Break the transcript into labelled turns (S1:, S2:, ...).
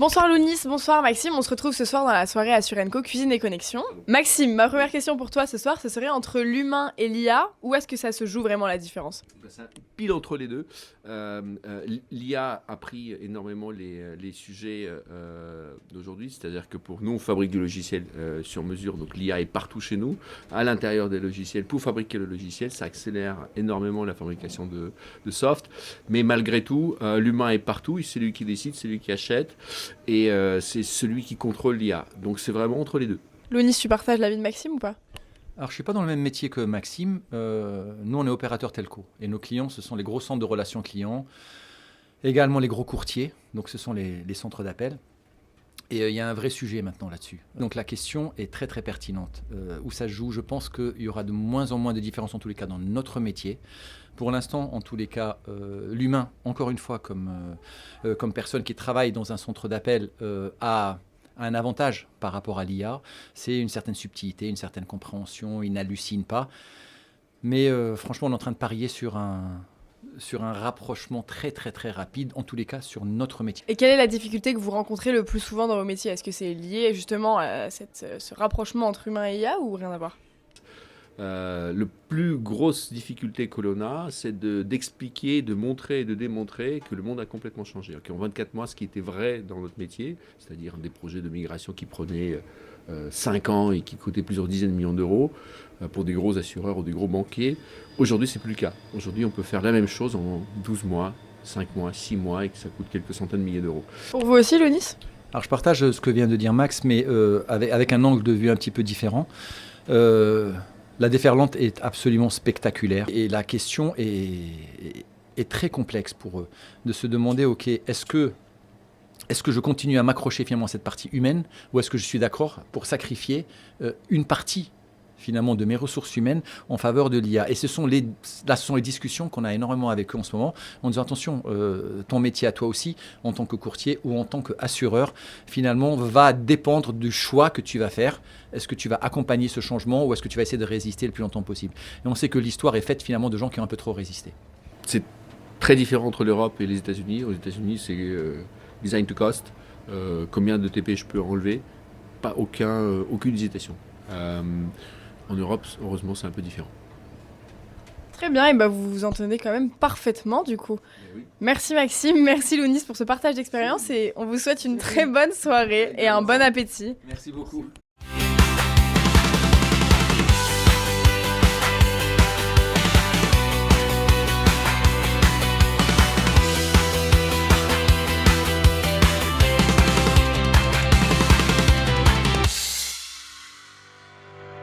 S1: Bonsoir Lounis, bonsoir Maxime, on se retrouve ce soir dans la soirée Assurenco Cuisine et Connexion. Maxime, ma première question pour toi ce soir, ce serait entre l'humain et l'IA, où est-ce que ça se joue vraiment la différence?
S2: C'est pile entre les deux. L'IA a pris énormément les sujets d'aujourd'hui, c'est-à-dire que pour nous, on fabrique du logiciel sur mesure, donc l'IA est partout chez nous, à l'intérieur des logiciels. Pour fabriquer le logiciel, ça accélère énormément la fabrication de soft, mais malgré tout, l'humain est partout, c'est lui qui décide, c'est lui qui achète, et c'est celui qui contrôle l'IA. Donc c'est vraiment entre les deux.
S1: Lounis, tu partages l'avis de Maxime ou pas?
S3: Alors, je ne suis pas dans le même métier que Maxime. Nous, on est opérateur telco. Et nos clients, ce sont les gros centres de relations clients, également les gros courtiers. Donc, ce sont les centres d'appel. Et il y a un vrai sujet maintenant là-dessus. Donc, la question est très, très pertinente. Où ça se joue, je pense qu'il y aura de moins en moins de différences, en tous les cas, dans notre métier. Pour l'instant, en tous les cas, l'humain, encore une fois, comme personne qui travaille dans un centre d'appel, a un avantage par rapport à l'IA, c'est une certaine subtilité, une certaine compréhension, il n'hallucine pas. Mais franchement, on est en train de parier sur un rapprochement très très très rapide, en tous les cas sur notre métier.
S1: Et quelle est la difficulté que vous rencontrez le plus souvent dans vos métiers? Est-ce que c'est lié justement à ce rapprochement entre humain et IA ou rien à voir?
S2: La plus grosse difficulté que l'on a, c'est d'expliquer, de montrer et de démontrer que le monde a complètement changé. En 24 mois, ce qui était vrai dans notre métier, c'est-à-dire des projets de migration qui prenaient 5 ans et qui coûtaient plusieurs dizaines de millions d'euros pour des gros assureurs ou des gros banquiers, aujourd'hui, c'est plus le cas. Aujourd'hui, on peut faire la même chose en 12 mois, 5 mois, 6 mois et que ça coûte quelques centaines de milliers d'euros.
S1: Pour vous aussi, Lounis?
S3: Alors, je partage ce que vient de dire Max, mais avec un angle de vue un petit peu différent. La déferlante est absolument spectaculaire et la question est très complexe pour eux. De se demander, ok, est-ce que je continue à m'accrocher finalement à cette partie humaine ou est-ce que je suis d'accord pour sacrifier une partie finalement de mes ressources humaines en faveur de l'IA. Et ce sont les discussions qu'on a énormément avec eux en ce moment, en disant attention, ton métier à toi aussi, en tant que courtier ou en tant qu'assureur, finalement va dépendre du choix que tu vas faire. Est-ce que tu vas accompagner ce changement ou est-ce que tu vas essayer de résister le plus longtemps possible? Et on sait que l'histoire est faite finalement de gens qui ont un peu trop résisté.
S2: C'est très différent entre l'Europe et les États-Unis. Aux États-Unis, c'est design to cost. Combien de TP je peux enlever? Pas aucune hésitation. En Europe, heureusement, c'est un peu différent.
S1: Très bien, et vous vous en tenez quand même parfaitement du coup.
S2: Oui.
S1: Merci Maxime, merci Lounis pour ce partage d'expérience et on vous souhaite une très bonne soirée et un bon appétit.
S3: Merci beaucoup.